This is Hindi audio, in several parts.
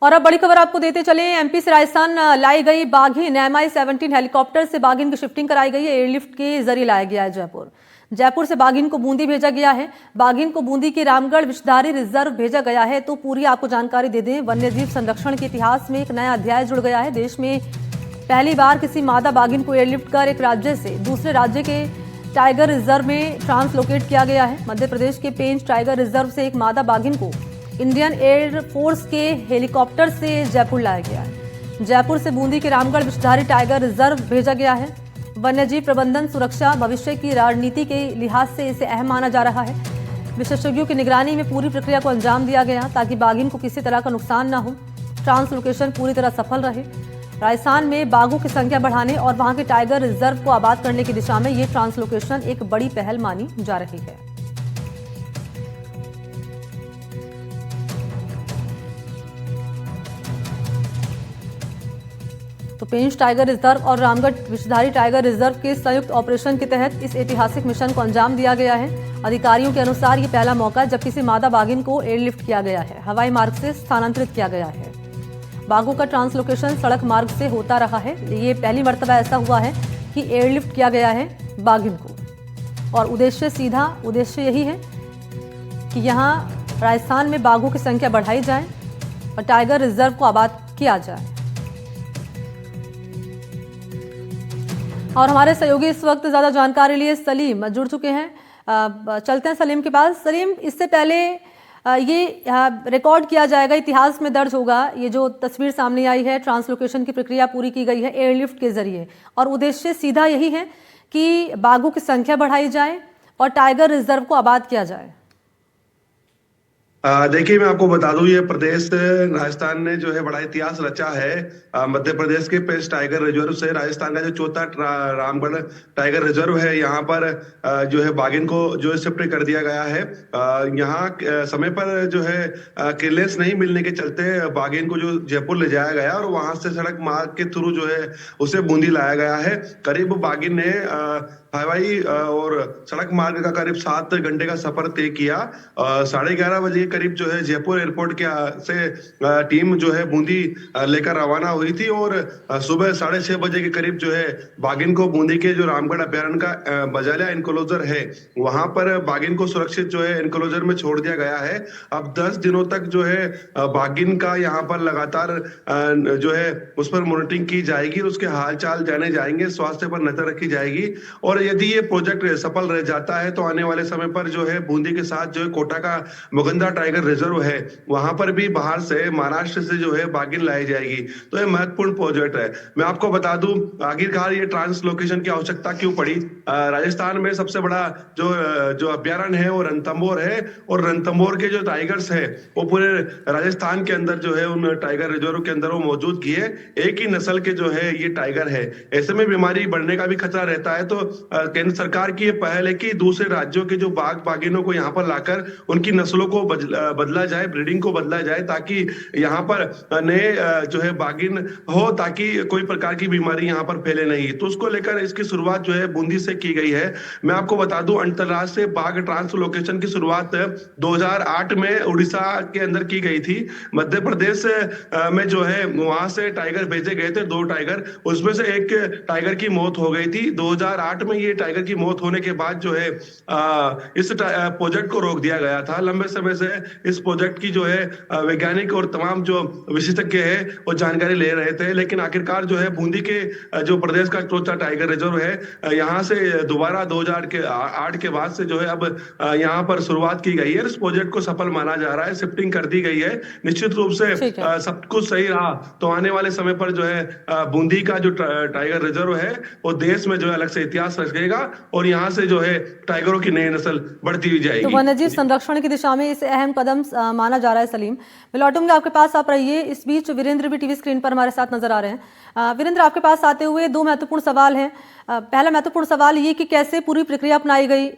और अब बड़ी खबर आपको देते चले, एमपी से राजस्थान लाई गई बाघिन MI-17 हेलीकॉप्टर से बाघिन की शिफ्टिंग कराई गई है। एयरलिफ्ट के जरिए लाया गया है जयपुर से बाघिन को बूंदी भेजा गया है। बाघिन को बूंदी के रामगढ़ विषधारी रिजर्व भेजा गया है। तो पूरी आपको जानकारी दे दें, वन्य जीव संरक्षण के इतिहास में एक नया अध्याय जुड़ गया है। देश में पहली बार किसी मादा बाघिन को एयरलिफ्ट कर एक राज्य से दूसरे राज्य के टाइगर रिजर्व में ट्रांसलोकेट किया गया है। मध्य प्रदेश के पेंच टाइगर रिजर्व से एक मादा बाघिन को इंडियन एयर फोर्स के हेलीकॉप्टर से जयपुर लाया गया है। जयपुर से बूंदी के रामगढ़ विषधारी टाइगर रिजर्व भेजा गया है। वन्यजीव प्रबंधन सुरक्षा भविष्य की रणनीति के लिहाज से इसे अहम माना जा रहा है। विशेषज्ञों की निगरानी में पूरी प्रक्रिया को अंजाम दिया गया ताकि बाघिन को किसी तरह का नुकसान न हो, ट्रांसलोकेशन पूरी तरह सफल रहे। राजस्थान में बाघों की संख्या बढ़ाने और वहां के टाइगर रिजर्व को आबाद करने की दिशा में ये ट्रांसलोकेशन एक बड़ी पहल मानी जा रही है। तो पेंच टाइगर रिजर्व और रामगढ़ विषधारी टाइगर रिजर्व के संयुक्त ऑपरेशन के तहत इस ऐतिहासिक मिशन को अंजाम दिया गया है। अधिकारियों के अनुसार ये पहला मौका जब किसी मादा बाघिन को एयरलिफ्ट किया गया है, हवाई मार्ग से स्थानांतरित किया गया है। बाघों का ट्रांसलोकेशन सड़क मार्ग से होता रहा है। ये पहली मर्तबा ऐसा हुआ है कि एयरलिफ्ट किया गया है बाघिन को, और उद्देश्य यही है कि यहाँ राजस्थान में बाघों की संख्या बढ़ाई जाए और टाइगर रिजर्व को आबाद किया जाए। और हमारे सहयोगी इस वक्त ज्यादा जानकारी लिए सलीम जुड़ चुके हैं। चलते हैं सलीम के पास। सलीम, इससे पहले ये रिकॉर्ड किया जाएगा, इतिहास में दर्ज होगा, ये जो तस्वीर सामने आई है, ट्रांसलोकेशन की प्रक्रिया पूरी की गई है एयरलिफ्ट के जरिए, और उद्देश्य सीधा यही है कि बाघों की संख्या बढ़ाई जाए और टाइगर रिजर्व को आबाद किया जाए। देखिए, मैं आपको बता दूं, ये प्रदेश राजस्थान ने जो है बड़ा इतिहास रचा है। मध्य प्रदेश के पेंच टाइगर रिजर्व से राजस्थान का जो चौथा रामगढ़ टाइगर रिजर्व है, यहाँ पर जो है बाघिन को जो शिफ्ट कर दिया गया है। यहाँ समय पर जो है क्लियरेंस नहीं मिलने के चलते बाघिन को जो जयपुर ले जाया गया और वहां से सड़क मार्ग के थ्रू जो है उसे बूंदी लाया गया है। करीब बाघिन ने हवाई और सड़क मार्ग का करीब 7 घंटे का सफर तय किया। 11:30 बजे करीब जो है जयपुर एयरपोर्ट के से टीम जो है बूंदी लेकर रवाना हुई थी, और सुबह 6:30 बजे के करीब जो है बाघिन को बूंदी के जो रामगढ़ अभ्यारण्य का बजालिया एनक्लोजर है, वहां पर बाघिन को सुरक्षित जो है एनक्लोजर में छोड़ दिया गया है। अब 10 दिनों तक जो है बाघिन का यहाँ पर लगातार जो है उस पर मॉनिटरिंग की जाएगी, उसके हाल चाल जाने जाएंगे, स्वास्थ्य पर नजर रखी जाएगी। और यदि ये प्रोजेक्ट सफल रह जाता है तो आने वाले समय पर जो है बूंदी के साथ जो है कोटा का मुगंदा टाइगर रिजर्व है, वहां पर भी बाहर से महाराष्ट्र से जो है बाघिन लाई जाएगी। तो ये महत्वपूर्ण प्रोजेक्ट है। मैं आपको बता दूं, आखिरकार ये ट्रांसलोकेशन की आवश्यकता क्यों पड़ी। राजस्थान में सबसे बड़ा जो अभ्यारण्य है वो रणथंभौर है, और रणथंभौर के जो टाइगर्स है वो पूरे राजस्थान के अंदर जो है उन टाइगर रिजर्व के अंदर वो मौजूद किए एक ही नस्ल के जो है ये टाइगर है। ऐसे में बीमारी बढ़ने का भी खतरा रहता है। तो केंद्र सरकार की ये पहल है कि दूसरे राज्यों के जो बाघिनों को यहाँ पर लाकर उनकी नस्लों को बदला जाए, ब्रीडिंग को बदला जाए, ताकि यहाँ पर नए जो है बाघिन हो, ताकि कोई प्रकार की बीमारी यहाँ पर फैले नहीं। तो उसको लेकर इसकी शुरुआत जो है बूंदी से की गई है। मैं आपको बता दूं, अंतरराष्ट्रीय बाघ ट्रांसलोकेशन की शुरुआत 2008 में उड़ीसा के अंदर की गई थी। मध्य प्रदेश में जो है वहां से टाइगर भेजे गए थे, 2 टाइगर, उसमें से एक टाइगर की मौत हो गई थी। 2008 में ये टाइगर की मौत होने के बाद जो है इस प्रोजेक्ट को रोक दिया गया था। लंबे समय से इस प्रोजेक्ट की जो है वैज्ञानिक और तमाम जो विशेषज्ञ है वो जानकारी ले रहे थे, लेकिन आखिरकार जो है बूंदी के जो प्रदेश का चौथा टाइगर रिजर्व है, यहाँ से दोबारा 2008 के बाद से जो है अब यहाँ पर शुरुआत की गई है। इस प्रोजेक्ट को सफल माना जा रहा है, शिफ्टिंग कर दी गई है। निश्चित रूप से सब कुछ सही रहा तो आने वाले समय पर जो है बूंदी का जो टाइगर रिजर्व है वो देश में जो है अलग से इतिहास रचेगा, और यहाँ से जो है टाइगरों की नई नस्ल बढ़ती हुई जाएगी। तो वन्यजीव संरक्षण की दिशा में इसे अहम कदम माना जा रहा है। सलीम, मैं लौटूंगा आपके पास, आप रहिए। इस बीच वीरेंद्र भी टीवी स्क्रीन पर हमारे साथ नजर आ रहे हैं। वीरेंद्र, आपके पास आते हुए 2 महत्वपूर्ण सवाल हैं। पहला महत्वपूर्ण सवाल ये कि कैसे पूरी प्रक्रिया अपनाई गई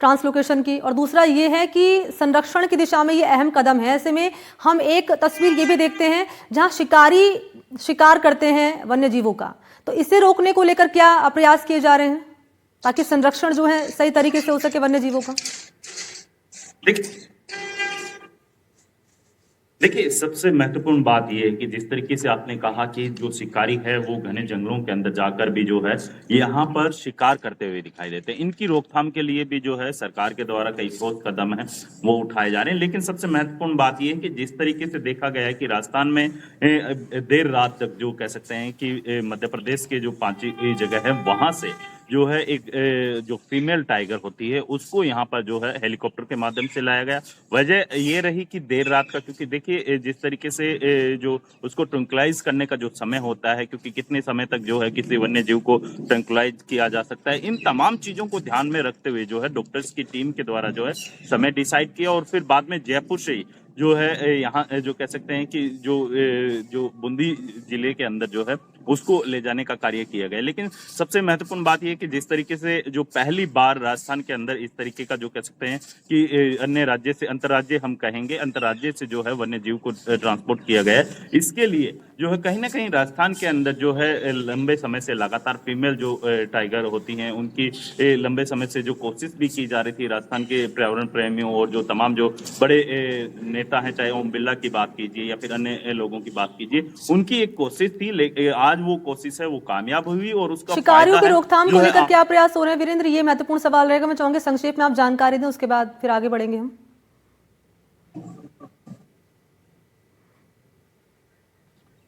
ट्रांसलोकेशन की, और दूसरा ये है कि संरक्षण की दिशा में ये अहम कदम है। ऐसे में हम एक तस्वीर ये भी देखते हैं जहां शिकारी शिकार करते हैं वन्य जीवों का, तो इसे रोकने को लेकर क्या प्रयास किए जा रहे हैं ताकि संरक्षण जो है सही तरीके से हो सके वन्य जीवों का? देखिए, सबसे महत्वपूर्ण बात ये है कि जिस तरीके से आपने कहा कि जो शिकारी है वो घने जंगलों के अंदर जाकर भी जो है यहाँ पर शिकार करते हुए दिखाई देते हैं। इनकी रोकथाम के लिए भी जो है सरकार के द्वारा कई ठोस कदम है वो उठाए जा रहे हैं। लेकिन सबसे महत्वपूर्ण बात ये है कि जिस तरीके से देखा गया है कि राजस्थान में देर रात तक जो कह सकते हैं कि मध्य प्रदेश के जो 5 जगह है वहां से जो है एक जो फीमेल टाइगर होती है उसको यहाँ पर जो है हेलीकॉप्टर के माध्यम से लाया गया। वजह ये रही कि देर रात का, क्योंकि देखिए जिस तरीके से जो उसको ट्रंकुलाइज करने का जो समय होता है, क्योंकि कितने समय तक जो है किसी वन्य जीव को ट्रंकुलाइज किया जा सकता है, इन तमाम चीजों को ध्यान में रखते हुए जो है डॉक्टर्स की टीम के द्वारा जो है समय डिसाइड किया और फिर बाद में जयपुर से ही जो है यहाँ जो कह सकते हैं कि जो बूंदी जिले के अंदर जो है उसको ले जाने का कार्य किया गया। लेकिन सबसे महत्वपूर्ण बात यह है कि जिस तरीके से जो पहली बार राजस्थान के अंदर इस तरीके का जो कह सकते हैं कि अन्य राज्य से, अंतर्राज्य हम कहेंगे, अंतर्राज्य से जो है वन्य जीव को ट्रांसपोर्ट किया गया है, इसके लिए जो है कहीं ना कहीं राजस्थान के अंदर जो है लंबे समय से लगातार फीमेल जो टाइगर होती हैं उनकी लंबे समय से जो कोशिश भी की जा रही थी राजस्थान के पर्यावरण प्रेमियों और जो तमाम जो बड़े नेता हैं, चाहे ओम बिरला की बात कीजिए या फिर अन्य लोगों की बात कीजिए, उनकी एक कोशिश थी, लेकिन आज वो कोशिश है वो कामयाब हुई और उसका शिकारियों की रोकथाम जो को है लेकर क्या प्रयास हो रहे हैं वीरेंद्र, ये महत्वपूर्ण सवाल रहेगा। मैं चाहूंगी संक्षेप में आप जानकारी दें, उसके बाद फिर आगे बढ़ेंगे हम।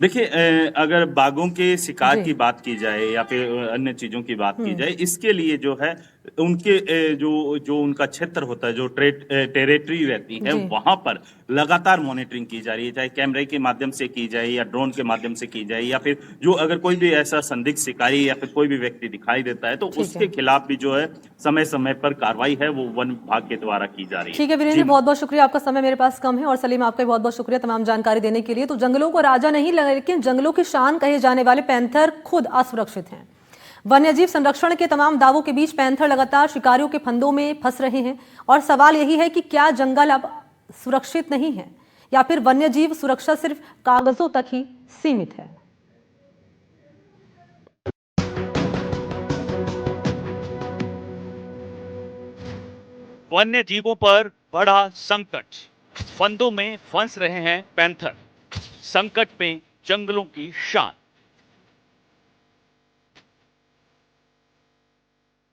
देखिए अगर बाघों के शिकार जी की बात की जाए या फिर अन्य चीजों की बात की जाए, इसके लिए जो है उनके जो जो उनका क्षेत्र होता है, जो टेरिटरी रहती है, जी वहां पर लगातार मॉनिटरिंग की जा रही है, चाहे कैमरे के माध्यम से की जाए या ड्रोन के माध्यम से की जाए, या फिर जो अगर कोई भी ऐसा संदिग्ध शिकारी या फिर कोई भी व्यक्ति दिखाई देता है तो ठीक उसके है। खिलाफ भी जो है समय समय पर कार्रवाई है वो वन विभाग के द्वारा की जा रही ठीक है है। वीरेंद्र, बहुत बहुत शुक्रिया, आपका समय मेरे पास कम है। और सलीम, आपका भी बहुत बहुत शुक्रिया तमाम जानकारी देने के लिए। तो जंगलों को राजा नहीं लेकिन जंगलों की शान कहे जाने वाले पैंथर खुद असुरक्षित हैं। वन्यजीव संरक्षण के तमाम दावों के बीच पैंथर लगातार शिकारियों के फंदों में फंस रहे हैं। और सवाल यही है कि क्या जंगल अब सुरक्षित नहीं है या फिर वन्यजीव सुरक्षा सिर्फ कागजों तक ही सीमित है। वन्य जीवों पर बड़ा संकट, फंदों में फंस रहे हैं पैंथर, संकट में जंगलों की शान।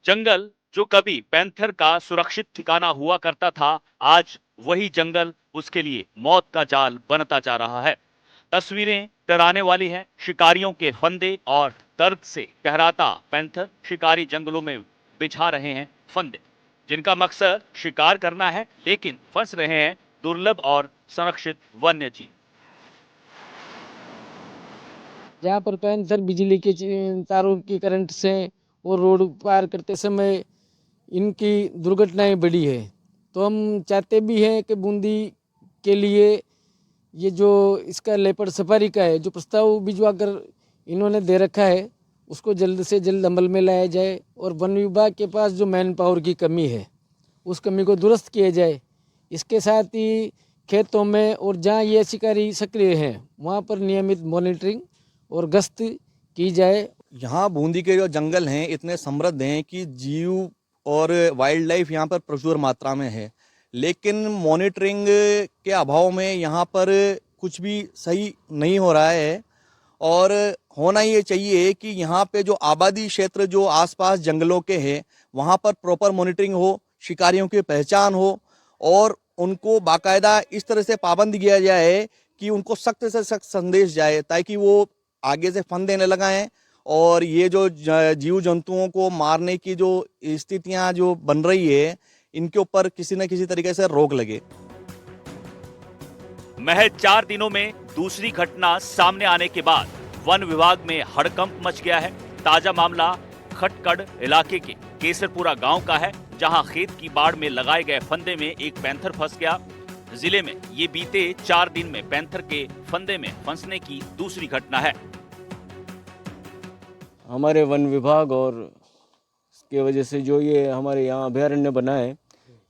जंगल जो कभी पैंथर का सुरक्षित ठिकाना हुआ करता था, आज वही जंगल उसके लिए मौत का जाल बनता जा रहा है। तस्वीरें डराने वाली हैं। शिकारियों के फंदे और दर्द से कहराता पैंथर शिकारी जंगलों में बिछा रहे हैं फंदे, जिनका मकसद शिकार करना है, लेकिन फंस रहे हैं दुर्लभ और संरक्षित वन्य जीव। जहाँ पर पैंथर बिजली के तारों की करंट से और रोड पार करते समय इनकी दुर्घटनाएं बढ़ी है। तो हम चाहते भी हैं कि बूंदी के लिए ये जो इसका लेपर्ड सफारी का है जो प्रस्ताव भिजवा कर इन्होंने दे रखा है, उसको जल्द से जल्द अमल में लाया जाए और वन विभाग के पास जो मैन पावर की कमी है उस कमी को दुरुस्त किया जाए। इसके साथ ही खेतों में और जहाँ ये शिकारी सक्रिय हैं वहाँ पर नियमित मॉनिटरिंग और गश्त की जाए। यहाँ बूंदी के जो जंगल हैं इतने समृद्ध हैं कि जीव और वाइल्ड लाइफ यहाँ पर प्रचुर मात्रा में है, लेकिन मॉनिटरिंग के अभाव में यहाँ पर कुछ भी सही नहीं हो रहा है। और होना ये चाहिए कि यहाँ पे जो आबादी क्षेत्र जो आसपास जंगलों के हैं वहाँ पर प्रॉपर मॉनिटरिंग हो, शिकारियों की पहचान हो और उनको बाकायदा इस तरह से पाबंद किया जाए कि उनको सख्त से सख्त संदेश जाए, ताकि वो आगे से फंद देने लगाएं और ये जो जीव जंतुओं को मारने की जो स्थितियां जो बन रही है इनके ऊपर किसी न किसी तरीके से रोक लगे। महज 4 दिनों में दूसरी घटना सामने आने के बाद वन विभाग में हड़कंप मच गया है। ताजा मामला खटकड़ इलाके के केसरपुरा गांव का है, जहां खेत की बाड़ में लगाए गए फंदे में एक पैंथर फंस गया। जिले में ये बीते 4 दिन में पैंथर के फंदे में फंसने की दूसरी घटना है। हमारे वन विभाग और इसके वजह से जो ये हमारे यहाँ अभयारण्य बना है,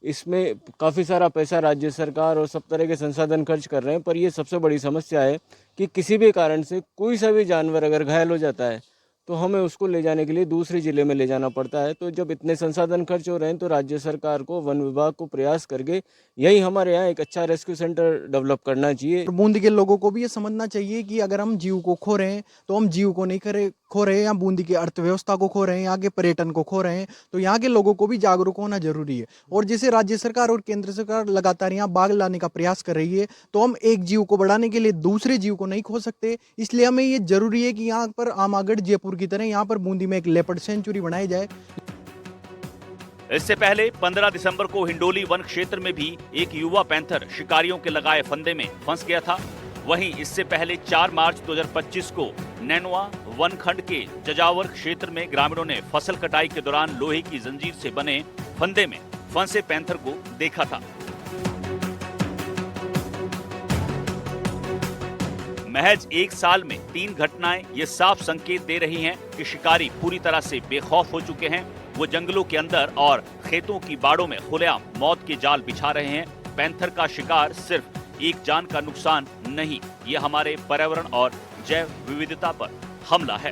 इसमें काफ़ी सारा पैसा राज्य सरकार और सब तरह के संसाधन खर्च कर रहे हैं, पर ये सबसे बड़ी समस्या है कि किसी भी कारण से कोई सा भी जानवर अगर घायल हो जाता है तो हमें उसको ले जाने के लिए दूसरे ज़िले में ले जाना पड़ता है। तो जब इतने संसाधन खर्च हो रहे हैं तो राज्य सरकार को, वन विभाग को प्रयास करके यही हमारे यहाँ एक अच्छा रेस्क्यू सेंटर डेवलप करना चाहिए। बूंदी के लोगों को भी ये समझना चाहिए कि अगर हम जीव को खो रहे हैं तो हम जीव को नहीं खो रहे हैं, या बूंदी की अर्थव्यवस्था को खो रहे हैं, यहाँ के पर्यटन को खो रहे हैं। तो यहाँ के लोगों को भी जागरूक होना जरूरी है। और जैसे राज्य सरकार और केंद्र सरकार लगातार यहाँ बाघ लाने का प्रयास कर रही है, तो हम एक जीव को बढ़ाने के लिए दूसरे जीव को नहीं खो सकते। इसलिए हमें ये जरूरी है कि यहाँ पर आमागढ़, जयपुर की तरह यहाँ पर बूंदी में एक लेपर्ड सेंचुरी बनाई जाए। इससे पहले 15 दिसंबर को हिंडोली वन क्षेत्र में भी एक युवा पैंथर शिकारियों के लगाए फंदे में फंस गया था। वहीं इससे पहले 4 मार्च 2025 को नैनवा वन खंड के जजावर क्षेत्र में ग्रामीणों ने फसल कटाई के दौरान लोहे की जंजीर से बने फंदे में फंसे पैंथर को देखा था। महज 1 साल में 3 घटनाएं ये साफ संकेत दे रही हैं कि शिकारी पूरी तरह से बेखौफ हो चुके हैं। वो जंगलों के अंदर और खेतों की बाड़ों में खुलेआम मौत के जाल बिछा रहे हैं। पैंथर का शिकार सिर्फ एक जान का नुकसान नहीं, ये हमारे पर्यावरण और जैव विविधता पर हमला है।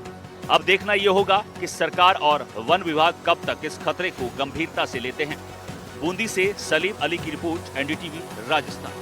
अब देखना ये होगा कि सरकार और वन विभाग कब तक इस खतरे को गंभीरता से लेते हैं। बूंदी से सलीम अली की रिपोर्ट, एनडीटीवी राजस्थान।